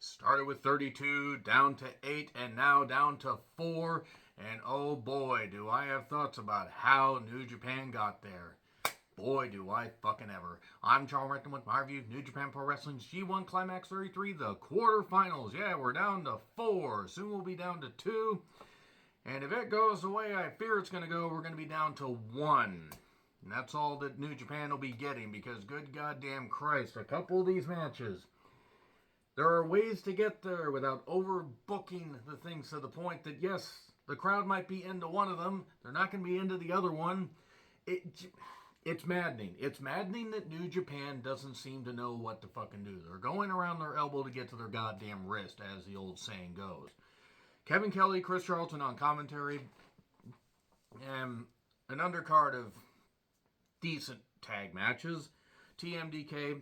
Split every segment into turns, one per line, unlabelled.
Started with 32, down to 8, and now down to 4. And oh boy, do I have thoughts about how New Japan got there. Boy, do I fucking ever. I'm Charles Recton with my review of New Japan Pro Wrestling's G1 Climax 33, the quarterfinals. Yeah, we're down to 4. Soon we'll be down to 2. And if it goes the way I fear it's going to go, we're going to be down to 1. And that's all that New Japan will be getting because, good goddamn Christ, a couple of these matches, there are ways to get there without overbooking the things to the point that, yes, the crowd might be into one of them. They're not going to be into the other one. It's maddening. It's maddening that New Japan doesn't seem to know what to fucking do. They're going around their elbow to get to their goddamn wrist, as the old saying goes. Kevin Kelly, Chris Charlton on commentary, and an undercard of decent tag matches. TMDK,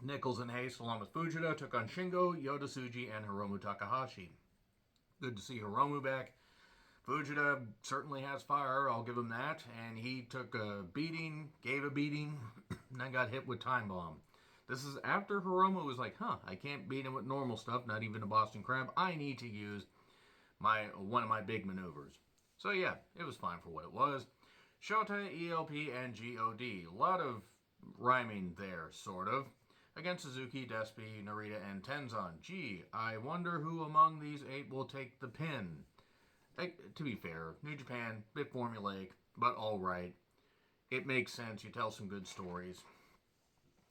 Nichols and Hayes, along with Fujita, took on Shingo, Yota Tsuji, and Hiromu Takahashi. Good to see Hiromu back. Fujita certainly has fire, I'll give him that. And he took a beating, gave a beating, and then got hit with Time Bomb. This is after Hiromu was like, I can't beat him with normal stuff, not even a Boston Crab. I need to use one of my big maneuvers. So yeah, it was fine for what it was. Shota, ELP, and GOD. A lot of rhyming there, sort of. Against Suzuki, Despy, Narita, and Tenzan. Gee, I wonder who among these 8 will take the pin. To be fair, New Japan, bit formulaic, but alright. It makes sense. You tell some good stories.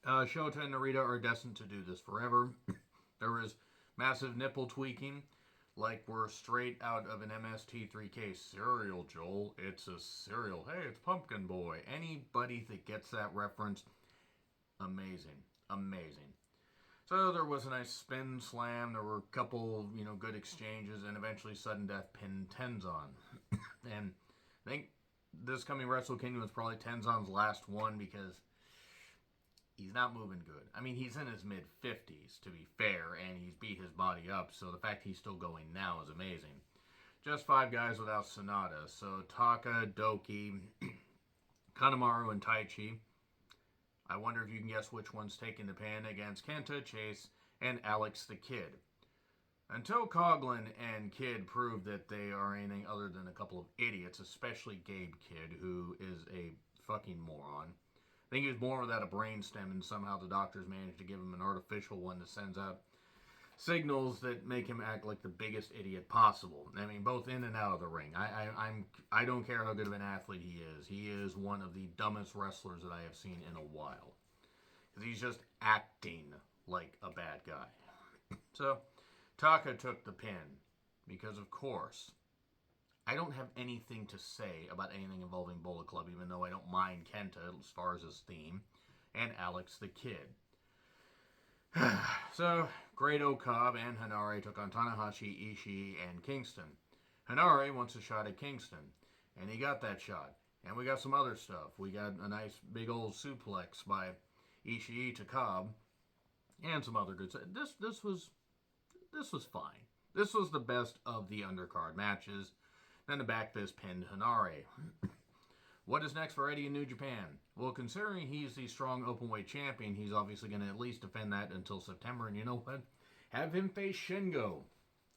Shota and Narita are destined to do this forever. There is massive nipple tweaking, like we're straight out of an MST3K cereal, Joel. It's a cereal. Hey, it's Pumpkin Boy. Anybody that gets that reference, amazing. Amazing. So there was a nice spin slam. There were a couple, good exchanges, and eventually sudden death pinned Tenzan. And I think this coming Wrestle Kingdom was probably Tenzan's last one because he's not moving good. I mean, he's in his mid-50s, to be fair, and he's beat his body up, so the fact he's still going now is amazing. Just 5 guys without Sonata. So Taka, Doki, Kanemaru, and Taichi. I wonder if you can guess which one's taking the pin against Kenta, Chase, and Alex the Kid. Until Coughlin and Kid prove that they are anything other than a couple of idiots, especially Gabe Kidd, who is a fucking moron. I think he was born without a brainstem, and somehow the doctors managed to give him an artificial one that sends out signals that make him act like the biggest idiot possible. I mean, both in and out of the ring. I don't care how good of an athlete he is. He is one of the dumbest wrestlers that I have seen in a while. Because he's just acting like a bad guy. So, Taka took the pin. Because, of course, I don't have anything to say about anything involving Bullet Club, even though I don't mind Kenta as far as his theme, and Alex the Kid. So, Grado, Cobb, and Hanare took on Tanahashi, Ishii, and Kingston. Hanare wants a shot at Kingston, and he got that shot. And we got some other stuff. We got a nice big old suplex by Ishii to Cobb, and some other good stuff. This was fine. This was the best of the undercard matches. Then the back fist pinned Hanare. What is next for Eddie in New Japan? Well, considering he's the strong openweight champion, he's obviously going to at least defend that until September. And you know what? Have him face Shingo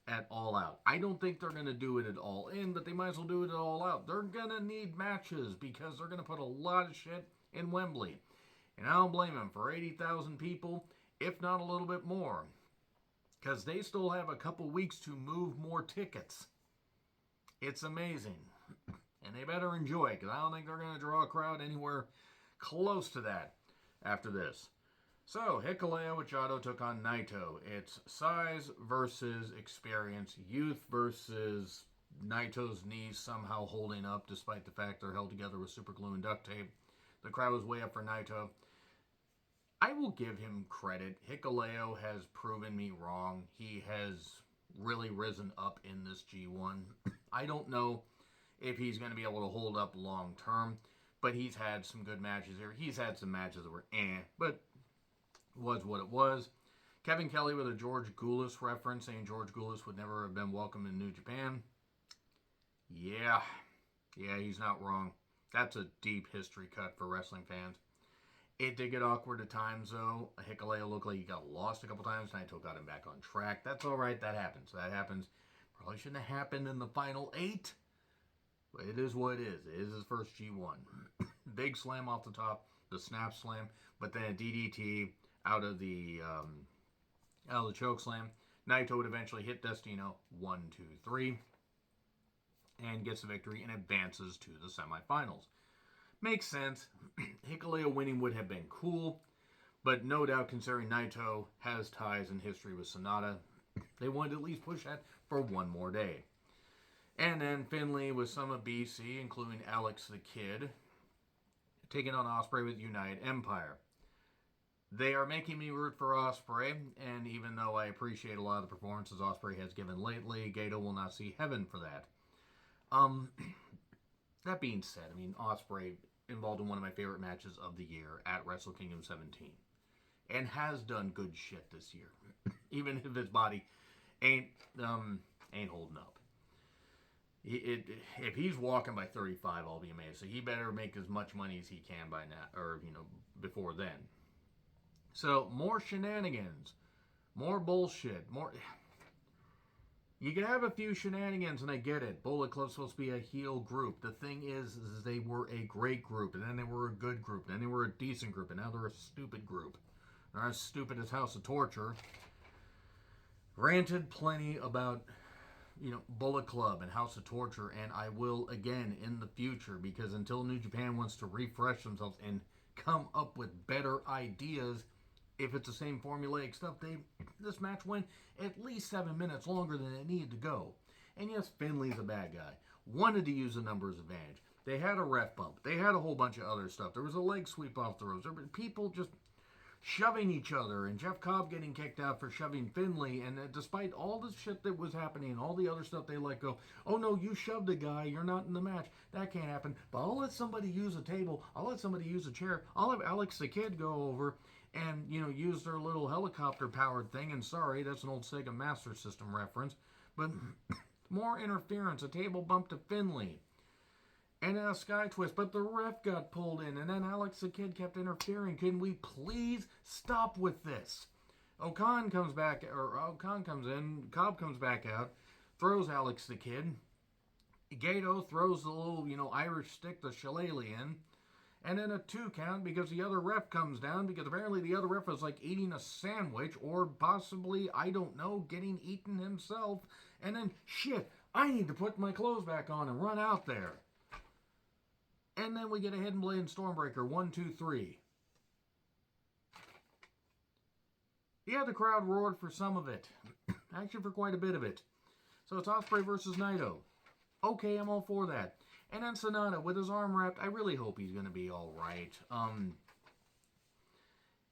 at All Out. I don't think they're going to do it at All In, but they might as well do it at All Out. They're going to need matches because they're going to put a lot of shit in Wembley. And I don't blame them for 80,000 people, if not a little bit more. Because they still have a couple weeks to move more tickets. It's amazing. And they better enjoy it, because I don't think they're going to draw a crowd anywhere close to that after this. So, Hikuleo Machado took on Naito. It's size versus experience. Youth versus Naito's knees somehow holding up, despite the fact they're held together with super glue and duct tape. The crowd was way up for Naito. I will give him credit. Hikuleo has proven me wrong. He has really risen up in this G1. I don't know if he's going to be able to hold up long term, but he's had some good matches here. He's had some matches that were but was what it was. Kevin Kelly with a George Goulas reference, saying George Goulas would never have been welcome in New Japan. Yeah, he's not wrong. That's a deep history cut for wrestling fans. It did get awkward at times, though. Hikuleo looked like he got lost a couple times. Naito got him back on track. That's all right. That happens. That happens. Probably shouldn't have happened in the final 8. But it is what it is. It is his first G1. Big slam off the top, the snap slam, but then a DDT out of the choke slam. Naito would eventually hit Destino 1, 2, 3, and gets the victory and advances to the semifinals. Makes sense. Hikuleo winning would have been cool, but no doubt considering Naito has ties in history with Sonata, they wanted to at least push that for one more day. And then Finlay with some of BC, including Alex the Kid, taking on Ospreay with United Empire. They are making me root for Ospreay, and even though I appreciate a lot of the performances Ospreay has given lately, Gato will not see heaven for that. That being said, I mean, Ospreay involved in one of my favorite matches of the year at Wrestle Kingdom 17, and has done good shit this year, even if his body ain't holding up. If he's walking by 35, I'll be amazed. So he better make as much money as he can by now, or before then. So more shenanigans, more bullshit, more. You can have a few shenanigans, and I get it. Bullet Club's supposed to be a heel group. The thing is they were a great group, and then they were a good group, and then they were a decent group, and now they're a stupid group. They're as stupid as House of Torture. Ranted plenty about Bullet Club and House of Torture, and I will again in the future, because until New Japan wants to refresh themselves and come up with better ideas, if it's the same formulaic stuff, this match went at least 7 minutes longer than it needed to go. And yes, Finlay's a bad guy. Wanted to use the numbers advantage. They had a ref bump. They had a whole bunch of other stuff. There was a leg sweep off the ropes. There were people just shoving each other, and Jeff Cobb getting kicked out for shoving Finlay, and despite all the shit that was happening, all the other stuff they let go, oh no, you shoved a guy, you're not in the match, that can't happen, but I'll let somebody use a table, I'll let somebody use a chair, I'll have Alex the Kid go over and, use their little helicopter powered thing, and sorry, that's an old Sega Master System reference, but more interference, a table bump to Finlay. And then a sky twist, but the ref got pulled in, and then Alex the Kid kept interfering. Can we please stop with this? Okan comes in, Cobb comes back out, throws Alex the Kid. Gato throws the little, Irish stick, the shillelagh in, and then a 2 count because the other ref comes down, because apparently the other ref was like eating a sandwich, or possibly, I don't know, getting eaten himself. And then, shit, I need to put my clothes back on and run out there. And then we get a Hidden Blade and Stormbreaker, 1, 2, 3. Yeah, the crowd roared for some of it. Actually, for quite a bit of it. So it's Ospreay versus Naito. Okay, I'm all for that. And then Sonata with his arm wrapped. I really hope he's going to be all right.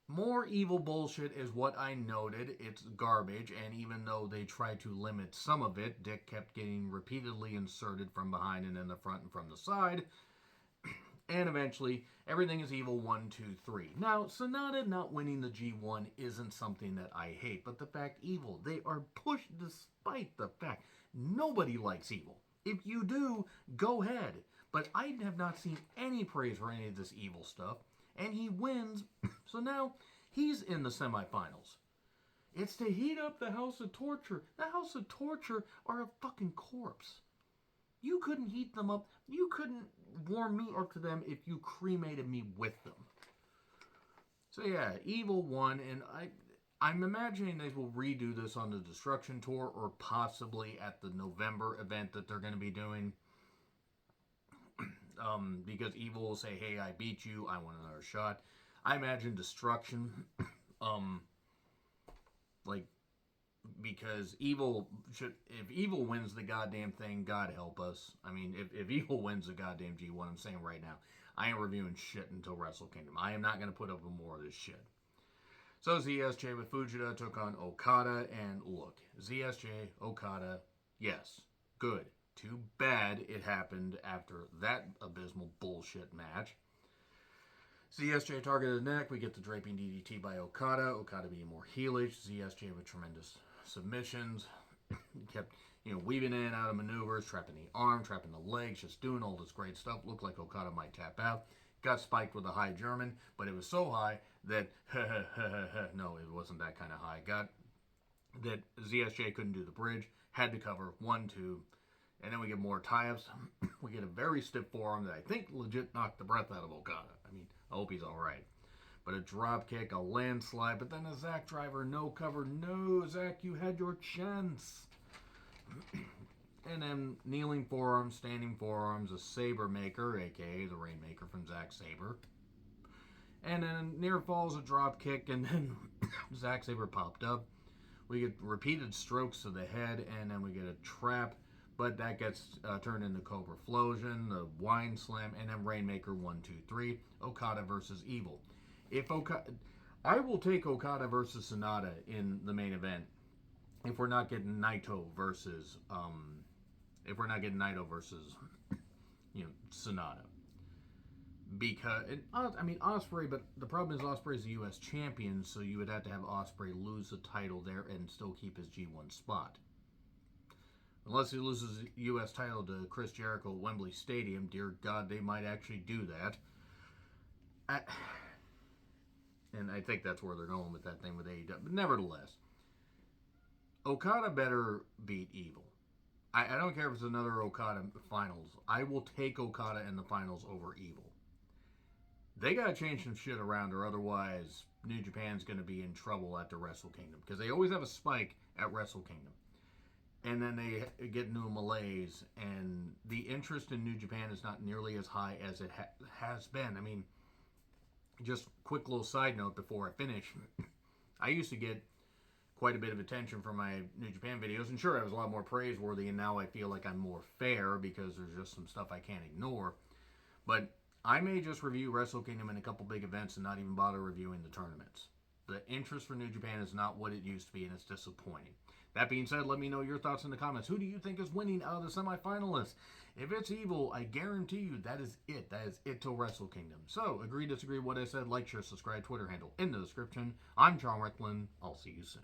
More evil bullshit is what I noted. It's garbage, and even though they tried to limit some of it, Dick kept getting repeatedly inserted from behind and in the front and from the side. And eventually, everything is evil 1, 2, 3. Now, Sonata not winning the G1 isn't something that I hate, but the fact evil, they are pushed despite the fact nobody likes evil. If you do, go ahead. But I have not seen any praise for any of this evil stuff, and he wins, so now he's in the semifinals. It's to heat up the House of Torture. The House of Torture are a fucking corpse. You couldn't heat them up. You couldn't warm me up to them if you cremated me with them. So yeah, Evil won, and I'm imagining they will redo this on the Destruction Tour, or possibly at the November event that they're going to be doing. Because Evil will say, hey, I beat you, I want another shot. I imagine Destruction, because if Evil wins the goddamn thing, God help us. I mean, if Evil wins the goddamn G1, I'm saying right now, I ain't reviewing shit until Wrestle Kingdom. I am not going to put up with more of this shit. So ZSJ with Fujita took on Okada, and look, ZSJ, Okada, yes, good. Too bad it happened after that abysmal bullshit match. ZSJ targeted the neck. We get the draping DDT by Okada. Okada being more heelish. ZSJ with tremendous submissions. He kept, weaving in and out of maneuvers, trapping the arm, trapping the legs, just doing all this great stuff. Looked like Okada might tap out. got spiked with a high German, but it was so high that, no, it wasn't that kind of high. That ZSJ couldn't do the bridge, had to cover 1-2, and then we get more tie-ups. We get a very stiff forearm that I think legit knocked the breath out of Okada. I mean, I hope he's all right. But a drop kick, a landslide, but then a Zack driver, no cover. No, Zack, you had your chance. And then kneeling forearms, standing forearms, a Saber maker, aka the Rainmaker from Zack Saber. And then near falls, a drop kick, and then Zack Saber popped up. We get repeated strokes to the head, and then we get a trap, but that gets turned into Cobra Flosion, the Wine Slam, and then Rainmaker 1, 2, 3. Okada versus Evil. I will take Okada versus Sonata in the main event if we're not getting Naito versus Sonata. Because Ospreay, but the problem is Ospreay's the U.S. champion, so you would have to have Ospreay lose the title there and still keep his G1 spot. Unless he loses the U.S. title to Chris Jericho at Wembley Stadium, dear God, they might actually do that. And I think that's where they're going with that thing with AEW. But nevertheless, Okada better beat Evil. I don't care if it's another Okada finals. I will take Okada in the finals over Evil. They got to change some shit around, or otherwise New Japan's going to be in trouble at the Wrestle Kingdom. Because they always have a spike at Wrestle Kingdom. And then they get into a malaise. And the interest in New Japan is not nearly as high as it has been. I mean, just quick little side note before I finish. I used to get quite a bit of attention from my New Japan videos. And sure, I was a lot more praiseworthy. And now I feel like I'm more fair because there's just some stuff I can't ignore. But I may just review Wrestle Kingdom and a couple big events and not even bother reviewing the tournaments. The interest for New Japan is not what it used to be, and it's disappointing. That being said, let me know your thoughts in the comments. Who do you think is winning out of the semifinalists? If it's Evil, I guarantee you that is it. That is it till Wrestle Kingdom. So, agree, disagree, what I said, like, share, subscribe, Twitter handle in the description. I'm John Recklin. I'll see you soon.